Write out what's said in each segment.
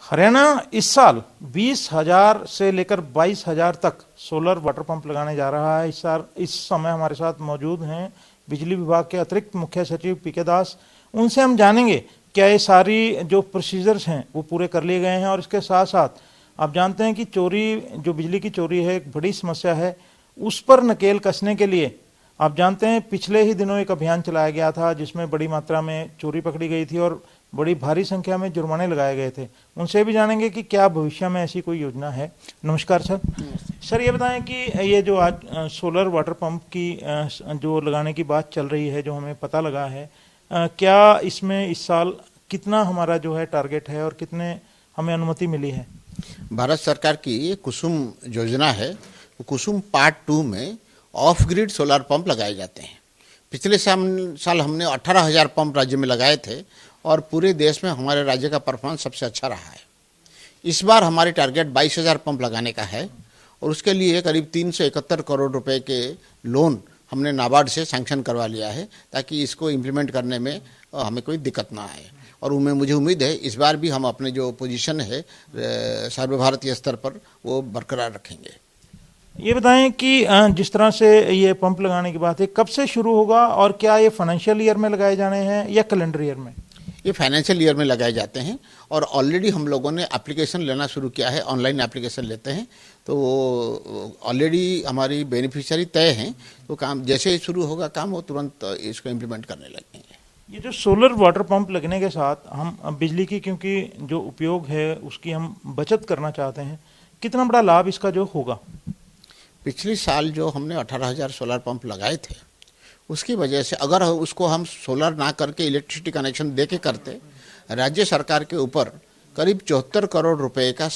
हरियाणा इस साल 20,000 से लेकर 22,000 तक सोलर वाटर पंप लगाने जा रहा है। इस समय हमारे साथ मौजूद हैं बिजली विभाग के अतिरिक्त मुख्य सचिव पीके दास। उनसे हम जानेंगे क्या ये सारी जो प्रोसीजर्स हैं वो पूरे कर लिए गए हैं। और इसके साथ साथ आप जानते हैं कि चोरी, जो बिजली की चोरी है, एक बड़ी समस्या है। उस पर नकेल कसने के लिए आप जानते हैं पिछले ही दिनों एक अभियान चलाया गया था जिसमें बड़ी मात्रा में चोरी पकड़ी गई थी और बड़ी भारी संख्या में जुर्माने लगाए गए थे। उनसे भी जानेंगे कि क्या भविष्य में ऐसी कोई योजना है। नमस्कार सर। सर ये बताएं कि ये जो आज सोलर वाटर पंप की जो लगाने की बात चल रही है, जो हमें पता लगा है, क्या इसमें इस साल कितना हमारा जो है टारगेट है और कितने हमें अनुमति मिली है? भारत सरकार की ये कुसुम योजना है। कुसुम पार्ट 2 में ऑफ ग्रिड सोलर पंप लगाए जाते हैं। पिछले साल हमने 18,000 पंप राज्य में लगाए थे और पूरे देश में हमारे राज्य का परफॉर्मेंस सबसे अच्छा रहा है। इस बार हमारी टारगेट 22,000 पंप लगाने का है और उसके लिए करीब 371 करोड़ रुपए के लोन हमने नाबार्ड से सैंक्शन करवा लिया है ताकि इसको इम्प्लीमेंट करने में हमें कोई दिक्कत ना आए। और मुझे उम्मीद है इस बार भी हम अपने जो पोजीशन है सर्वभारतीय स्तर पर वो बरकरार रखेंगे। ये बताएं कि जिस तरह से ये पंप लगाने की बात है, कब से शुरू होगा और क्या ये फाइनेंशियल ईयर में लगाए जाने हैं या कैलेंडर ईयर में? ये फाइनेंशियल ईयर में लगाए जाते हैं और ऑलरेडी हम लोगों ने एप्लीकेशन लेना शुरू किया है। ऑनलाइन एप्लीकेशन लेते हैं तो वो ऑलरेडी हमारी बेनिफिशियरी तय हैं। तो काम जैसे ही शुरू होगा काम वो तुरंत इसको इम्प्लीमेंट करने लगेंगे। ये जो सोलर वाटर पंप लगने के साथ हम बिजली की, क्योंकि जो उपयोग है उसकी हम बचत करना चाहते हैं, कितना बड़ा लाभ इसका जो होगा? पिछले साल जो हमने 18,000 सोलर पंप लगाए थे उसकी वजह से अगर उसको हम सोलर ना करके इलेक्ट्रिसिटी कनेक्शन दे के करते, राज्य सरकार के ऊपर करीब 74 करोड़ रुपए का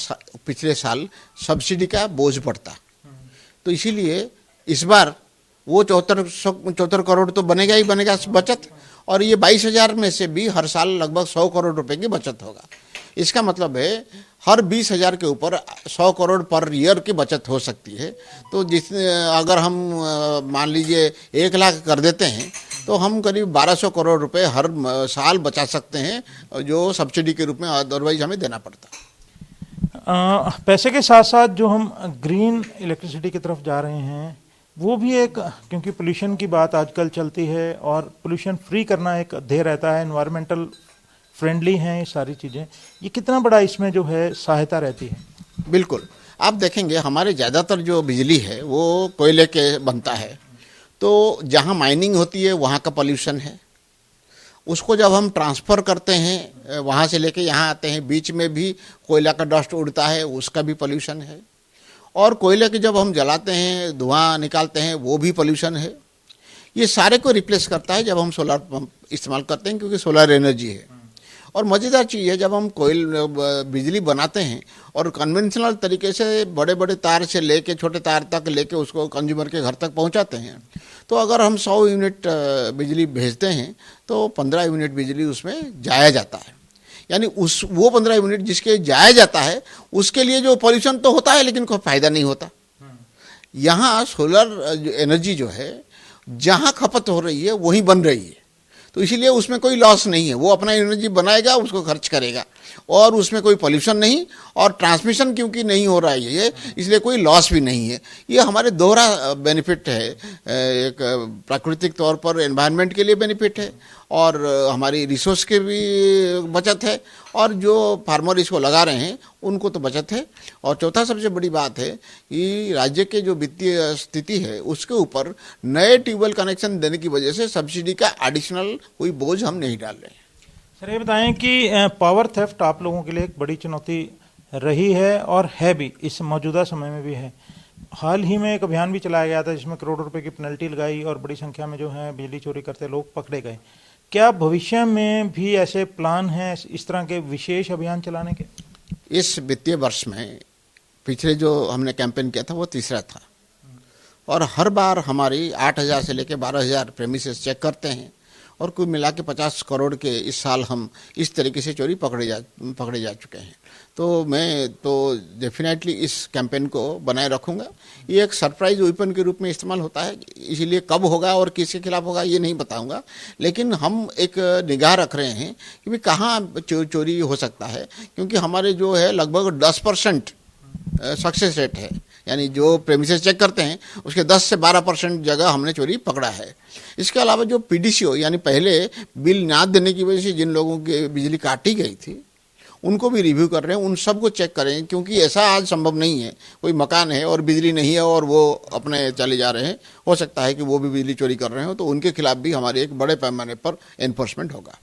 पिछले साल सब्सिडी का बोझ पड़ता। तो इसीलिए इस बार वो 74 करोड़ तो बनेगा ही बनेगा बचत, और ये 22,000 में से भी हर साल लगभग 100 करोड़ रुपए की बचत होगा। इसका मतलब है हर 20,000 के ऊपर 100 करोड़ पर ईयर की बचत हो सकती है। तो अगर हम मान लीजिए 1 लाख कर देते हैं तो हम करीब 1,200 करोड़ रुपए हर साल बचा सकते हैं जो सब्सिडी के रूप में अदरवाइज हमें देना पड़ता। पैसे के साथ साथ जो हम ग्रीन इलेक्ट्रिसिटी की तरफ जा रहे हैं वो भी एक, क्योंकि पोल्यूशन की बात आजकल चलती है और पोल्यूशन फ्री करना एक ध्येय रहता है, एनवायरमेंटल फ्रेंडली हैं ये सारी चीज़ें, ये कितना बड़ा इसमें जो है सहायता रहती है? बिल्कुल, आप देखेंगे हमारे ज़्यादातर जो बिजली है वो कोयले के बनता है। तो जहाँ माइनिंग होती है वहाँ का पोल्यूशन है। उसको जब हम ट्रांसफ़र करते हैं वहाँ से लेके यहाँ आते हैं, बीच में भी कोयला का डस्ट उड़ता है, उसका भी पोल्यूशन है। और कोयले के जब हम जलाते हैं धुआं निकालते हैं वो भी पोल्यूशन है। ये सारे को रिप्लेस करता है जब हम सोलर पंप इस्तेमाल करते हैं, क्योंकि सोलर एनर्जी है। और मज़ेदार चीज़ है, जब हम बिजली बनाते हैं और कन्वेंशनल तरीके से बड़े बड़े तार से लेके छोटे तार तक लेके उसको कंज्यूमर के घर तक पहुंचाते हैं, तो अगर हम 100 यूनिट बिजली भेजते हैं तो 15 यूनिट बिजली उसमें जाया जाता है। यानी वो 15 यूनिट जिसके जाया जाता है उसके लिए जो पॉल्यूशन तो होता है लेकिन कोई फ़ायदा नहीं होता। यहाँ सोलर एनर्जी जो है जहाँ खपत हो रही है वहीं बन रही है, तो इसीलिए उसमें कोई लॉस नहीं है। वो अपना एनर्जी बनाएगा, उसको खर्च करेगा और उसमें कोई पॉल्यूशन नहीं, और ट्रांसमिशन क्योंकि नहीं हो रहा है ये, इसलिए कोई लॉस भी नहीं है। ये हमारे दोहरा बेनिफिट है, एक प्राकृतिक तौर पर एनवायरनमेंट के लिए बेनिफिट है और हमारी रिसोर्स के भी बचत है, और जो फार्मर इसको लगा रहे हैं उनको तो बचत है। और चौथा सबसे बड़ी बात है कि राज्य के जो वित्तीय स्थिति है उसके ऊपर नए ट्यूबवेल कनेक्शन देने की वजह से सब्सिडी का एडिशनल कोई बोझ हम नहीं डाल रहे हैं। सर ये बताएं कि पावर थेफ्ट आप लोगों के लिए एक बड़ी चुनौती रही है और है भी, इस मौजूदा समय में भी है। हाल ही में एक अभियान भी चलाया गया था जिसमें करोड़ों रुपए की पेनल्टी लगाई और बड़ी संख्या में जो है बिजली चोरी करते लोग पकड़े गए। क्या भविष्य में भी ऐसे प्लान हैं इस तरह के विशेष अभियान चलाने के? इस वित्तीय वर्ष में पिछले जो हमने कैंपेन किया था वो तीसरा था, और हर बार हमारी 8,000 से लेकर 12,000 प्रेमिसेस चेक करते हैं और कुल मिला के 50 करोड़ के इस साल हम इस तरीके से चोरी पकड़े जा चुके हैं। तो मैं तो डेफिनेटली इस कैंपेन को बनाए रखूँगा। ये एक सरप्राइज वेपन के रूप में इस्तेमाल होता है, इसीलिए कब होगा और किसके खिलाफ होगा ये नहीं बताऊँगा, लेकिन हम एक निगाह रख रहे हैं कि भाई कहाँ चोरी हो सकता है, क्योंकि हमारे जो है लगभग 10% सक्सेस रेट है, यानी जो प्रेमिसेस चेक करते हैं उसके 10 से 12% जगह हमने चोरी पकड़ा है। इसके अलावा जो पीडीसीओ यानी पहले बिल ना देने की वजह से जिन लोगों की बिजली काटी गई थी उनको भी रिव्यू कर रहे हैं, उन सबको चेक करें, क्योंकि ऐसा आज संभव नहीं है कोई मकान है और बिजली नहीं है और वो अपने चले जा रहे हैं, हो सकता है कि वो भी बिजली चोरी कर रहे हो, तो उनके खिलाफ भी हमारे एक बड़े पैमाने पर एनफोर्समेंट होगा।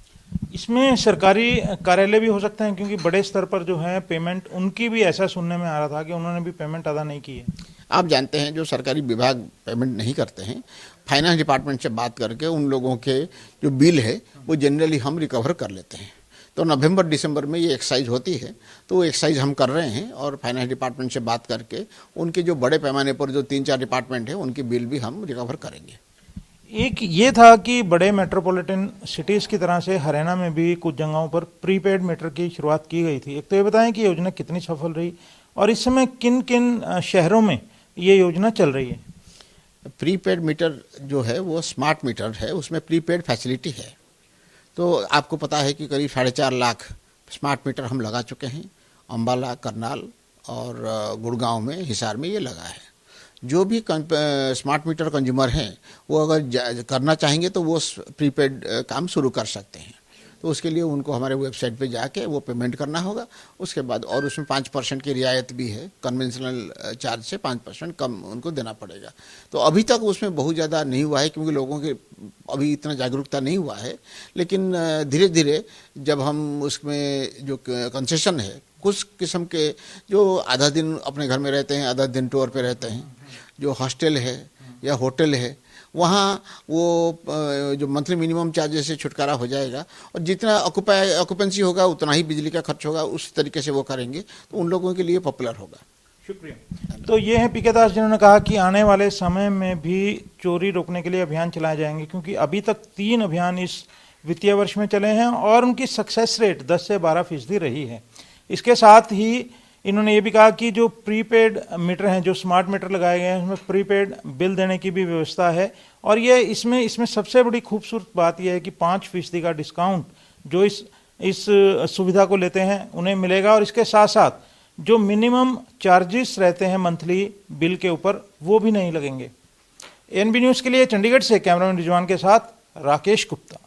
इसमें सरकारी कार्यालय भी हो सकते हैं, क्योंकि बड़े स्तर पर जो है पेमेंट उनकी भी ऐसा सुनने में आ रहा था कि उन्होंने भी पेमेंट अदा नहीं की है। आप जानते हैं जो सरकारी विभाग पेमेंट नहीं करते हैं, फाइनेंस डिपार्टमेंट से बात करके उन लोगों के जो बिल है वो जनरली हम रिकवर कर लेते हैं। तो नवंबर दिसंबर में ये एक्सरसाइज होती है, तो वो एक्सरसाइज हम कर रहे हैं और फाइनेंस डिपार्टमेंट से बात करके उनके जो बड़े पैमाने पर जो 3-4 डिपार्टमेंट है उनकी बिल भी हम रिकवर करेंगे। एक ये था कि बड़े मेट्रोपॉलिटन सिटीज की तरह से हरियाणा में भी कुछ जगहों पर प्रीपेड मीटर की शुरुआत की गई थी। एक तो ये बताएं कि योजना कितनी सफल रही और इस समय किन किन शहरों में ये योजना चल रही है। प्रीपेड मीटर जो है वो स्मार्ट मीटर है, उसमें प्रीपेड फैसिलिटी है। तो आपको पता है कि करीब 4.5 लाख स्मार्ट मीटर हम लगा चुके हैं। अम्बाला, करनाल और गुड़गांव में, हिसार में ये लगा है। जो भी स्मार्ट मीटर कंज्यूमर हैं वो अगर करना चाहेंगे तो वो प्रीपेड काम शुरू कर सकते हैं। तो उसके लिए उनको हमारे वेबसाइट पे जाके वो पेमेंट करना होगा। उसके बाद और उसमें 5% की रियायत भी है, कन्वेंशनल चार्ज से 5% कम उनको देना पड़ेगा। तो अभी तक उसमें बहुत ज़्यादा नहीं हुआ है, क्योंकि लोगों के अभी इतना जागरूकता नहीं हुआ है, लेकिन धीरे धीरे जब हम उसमें जो कंसेशन है, कुछ किस्म के जो आधा दिन अपने घर में रहते हैं, आधा दिन टूर पे रहते हैं, जो हॉस्टल है या होटल है, वहाँ वो जो मंथली मिनिमम चार्जेस से छुटकारा हो जाएगा और जितना ऑक्यूपेंसी होगा उतना ही बिजली का खर्च होगा, उस तरीके से वो करेंगे तो उन लोगों के लिए पॉपुलर होगा। शुक्रिया। तो ये है पीके दास जिन्होंने कहा कि आने वाले समय में भी चोरी रोकने के लिए अभियान चलाए जाएंगे, क्योंकि अभी तक 3 अभियान इस वित्तीय वर्ष में चले हैं और उनकी सक्सेस रेट 10 से 12% रही है। इसके साथ ही इन्होंने ये भी कहा कि जो प्रीपेड मीटर हैं, जो स्मार्ट मीटर लगाए गए हैं, उसमें प्रीपेड बिल देने की भी व्यवस्था है और ये इसमें सबसे बड़ी खूबसूरत बात यह है कि 5% का डिस्काउंट जो इस सुविधा को लेते हैं उन्हें मिलेगा और इसके साथ साथ जो मिनिमम चार्जेस रहते हैं मंथली बिल के ऊपर वो भी नहीं लगेंगे। एनबी न्यूज़ के लिए चंडीगढ़ से कैमरामैन रिजवान के साथ राकेश गुप्ता।